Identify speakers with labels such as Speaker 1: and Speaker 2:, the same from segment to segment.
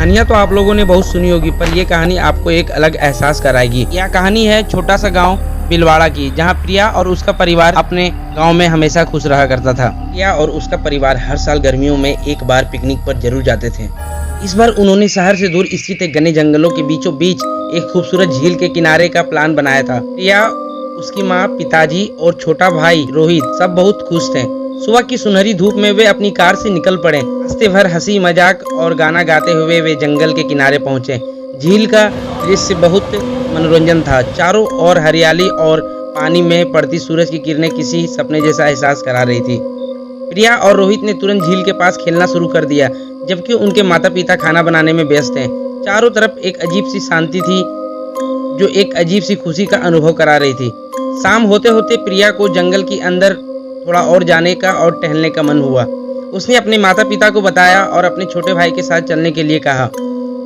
Speaker 1: कहानियाँ तो आप लोगों ने बहुत सुनी होगी, पर ये कहानी आपको एक अलग एहसास कराएगी। यह कहानी है छोटा सा गांव बिलवाड़ा की, जहां प्रिया और उसका परिवार अपने गांव में हमेशा खुश रहा करता था। प्रिया और उसका परिवार हर साल गर्मियों में एक बार पिकनिक पर जरूर जाते थे। इस बार उन्होंने शहर से दूर स्थित एक घने जंगलों के बीचों बीच एक खूबसूरत झील के किनारे का प्लान बनाया था। प्रिया, उसकी माँ, पिताजी और छोटा भाई रोहित सब बहुत खुश थे। सुबह की सुनहरी धूप में वे अपनी कार से निकल पड़े। रास्ते भर हंसी मजाक और गाना गाते हुए वे जंगल के किनारे पहुंचे। झील का दृश्य बहुत मनोरंजन था। चारों ओर हरियाली और पानी में पड़ती सूरज की किरणें किसी सपने जैसा एहसास करा रही थी। प्रिया और रोहित ने तुरंत झील के पास खेलना शुरू कर दिया, जबकि उनके माता पिता खाना बनाने में व्यस्त हैं। चारों तरफ एक अजीब सी शांति थी, जो एक अजीब सी खुशी का अनुभव करा रही थी। शाम होते होते प्रिया को जंगल के अंदर थोड़ा और जाने का और टहलने का मन हुआ। उसने अपने माता पिता को बताया और अपने छोटे भाई के साथ चलने के लिए कहा।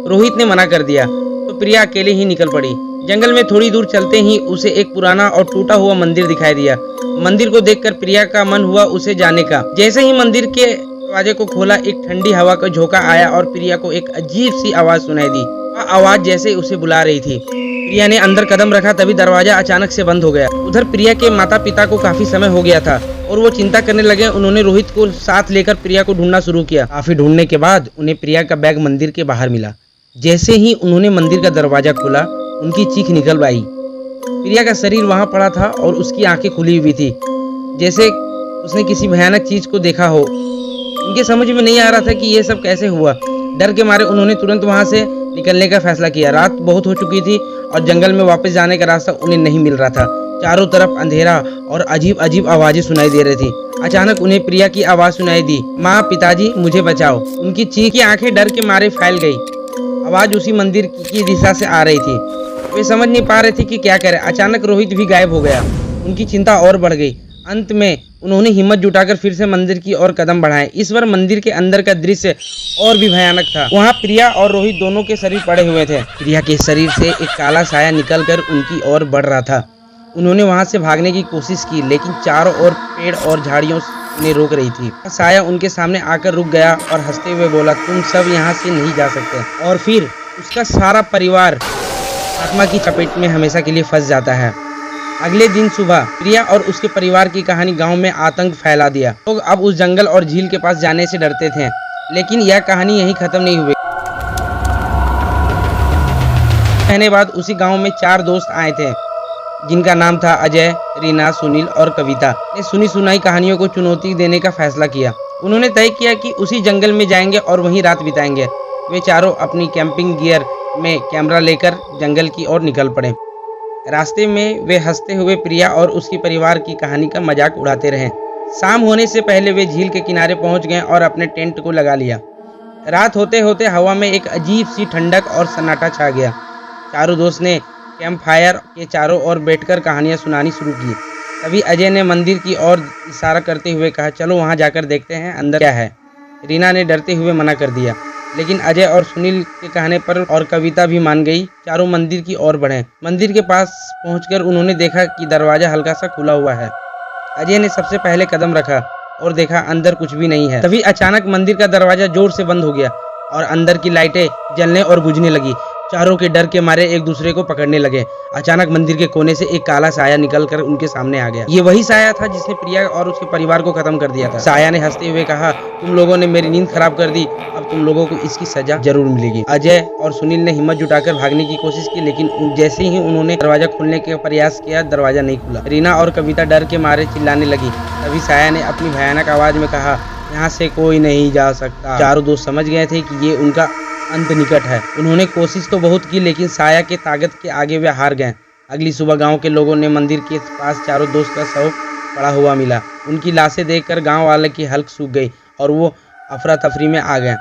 Speaker 1: रोहित ने मना कर दिया, तो प्रिया अकेले ही निकल पड़ी। जंगल में थोड़ी दूर चलते ही उसे एक पुराना और टूटा हुआ मंदिर दिखाई दिया। मंदिर को देखकर प्रिया का मन हुआ उसे जाने का। जैसे ही मंदिर के दरवाजे को खोला, एक ठंडी हवा का झोंका आया और प्रिया को एक अजीब सी आवाज सुनाई दी। वह आवाज जैसे उसे बुला रही थी। प्रिया ने अंदर कदम रखा, तभी दरवाजा अचानक से बंद हो गया। उधर प्रिया के माता पिता को काफी समय हो गया था और वो चिंता करने लगे। उन्होंने रोहित को साथ लेकर प्रिया को ढूंढना शुरू किया। काफी ढूंढने के बाद उन्हें प्रिया का बैग मंदिर के बाहर मिला। जैसे ही उन्होंने मंदिर का दरवाजा खोला, उनकी चीख निकल आई। प्रिया का शरीर वहां पड़ा था और उसकी आंखें खुली हुई थी, जैसे उसने किसी भयानक चीज को देखा हो। उनके समझ में नहीं आ रहा था कि ये सब कैसे हुआ। डर के मारे उन्होंने तुरंत वहां से निकलने का फैसला किया। रात बहुत हो चुकी थी और जंगल में वापस जाने का रास्ता उन्हें नहीं मिल रहा था। चारों तरफ अंधेरा और अजीब अजीब आवाजें सुनाई दे रही थी। अचानक उन्हें प्रिया की आवाज सुनाई दी, माँ, पिताजी, मुझे बचाओ। उनकी चीख की आंखें डर के मारे फैल गई। आवाज उसी मंदिर की दिशा से आ रही थी। वे समझ नहीं पा रहे थे कि क्या करें। अचानक रोहित भी गायब हो गया। उनकी चिंता और बढ़ गई। अंत में उन्होंने हिम्मत जुटाकर फिर से मंदिर की ओर कदम बढ़ाए। इस बार मंदिर के अंदर का दृश्य और भी भयानक था। वहां प्रिया और रोहित दोनों के शरीर पड़े हुए थे। प्रिया के शरीर से एक काला साया निकलकर उनकी ओर बढ़ रहा था। उन्होंने वहां से भागने की कोशिश की, लेकिन चारों ओर पेड़ और झाड़ियों उन्हें रोक रही थी। साया उनके सामने आकर रुक गया और हंसते हुए बोला, तुम सब यहाँ से नहीं जा सकते। और फिर उसका सारा परिवार आत्मा की चपेट में हमेशा के लिए फंस जाता है। अगले दिन सुबह प्रिया और उसके परिवार की कहानी गांव में आतंक फैला दिया। लोग अब उस जंगल और झील के पास जाने से डरते थे। लेकिन यह कहानी यहीं खत्म नहीं हुई। महीने बाद उसी गांव में 4 दोस्त आए थे, जिनका नाम था अजय, रीना, सुनील और कविता। ने सुनी सुनाई कहानियों को चुनौती देने का फैसला किया। उन्होंने तय किया कि उसी जंगल में जाएंगे और वहीं रात बिताएंगे। वे चारों अपनी कैंपिंग गियर में कैमरा लेकर जंगल की ओर निकल पड़े। रास्ते में वे हंसते हुए प्रिया और उसके परिवार की कहानी का मजाक उड़ाते रहे। शाम होने से पहले वे झील के किनारे पहुंच गए और अपने टेंट को लगा लिया। रात होते होते हवा में एक अजीब सी ठंडक और सन्नाटा छा गया। चारों दोस्त ने कैंप फायर के चारों ओर बैठकर कहानियां सुनानी शुरू की। तभी अजय ने मंदिर की ओर इशारा करते हुए कहा, चलो वहां जाकर देखते हैं अंदर क्या है। रीना ने डरते हुए मना कर दिया, लेकिन अजय और सुनील के कहने पर और कविता भी मान गई। चारों मंदिर की ओर बढ़े। मंदिर के पास पहुंचकर उन्होंने देखा कि दरवाजा हल्का सा खुला हुआ है। अजय ने सबसे पहले कदम रखा और देखा अंदर कुछ भी नहीं है। तभी अचानक मंदिर का दरवाजा जोर से बंद हो गया और अंदर की लाइटें जलने और बुझने लगी। चारों के डर के मारे एक दूसरे को पकड़ने लगे। अचानक मंदिर के कोने से एक काला साया निकलकर उनके सामने आ गया। ये वही साया था जिसने प्रिया और उसके परिवार को खत्म कर दिया था। साया ने हंसते हुए कहा, तुम लोगों ने मेरी नींद खराब कर दी, अब तुम लोगों को इसकी सजा जरूर मिलेगी। अजय और सुनील ने हिम्मत जुटाकर भागने की कोशिश की, लेकिन जैसे ही उन्होंने दरवाजा खोलने का प्रयास किया, दरवाजा नहीं खुला। रीना और कविता डर के मारे चिल्लाने लगी। तभी साया ने अपनी भयानक आवाज में कहा, यहाँ से कोई नहीं जा सकता। चारों दोस्त समझ गए थे कि ये उनका अंत निकट है। उन्होंने कोशिश तो बहुत की, लेकिन साया के ताकत के आगे वे हार गए। अगली सुबह गांव के लोगों ने मंदिर के पास चारों दोस्त का शव पड़ा हुआ मिला। उनकी लाशें देखकर गांव वाले की हल्क सूख गई और वो अफरा तफरी में आ गए।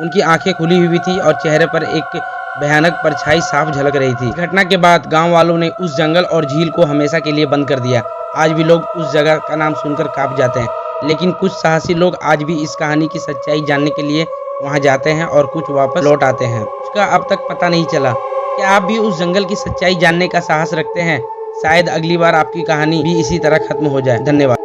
Speaker 1: उनकी आंखें खुली हुई थी और चेहरे पर एक भयानक परछाई साफ झलक रही थी। घटना के बाद गाँव वालों ने उस जंगल और झील को हमेशा के लिए बंद कर दिया। आज भी लोग उस जगह का नाम सुनकर कांप जाते हैं। लेकिन कुछ साहसी लोग आज भी इस कहानी की सच्चाई जानने के लिए वहां जाते हैं और कुछ वापस लौट आते हैं। उसका अब तक पता नहीं चला। क्या आप भी उस जंगल की सच्चाई जानने का साहस रखते हैं? शायद अगली बार आपकी कहानी भी इसी तरह खत्म हो जाए। धन्यवाद।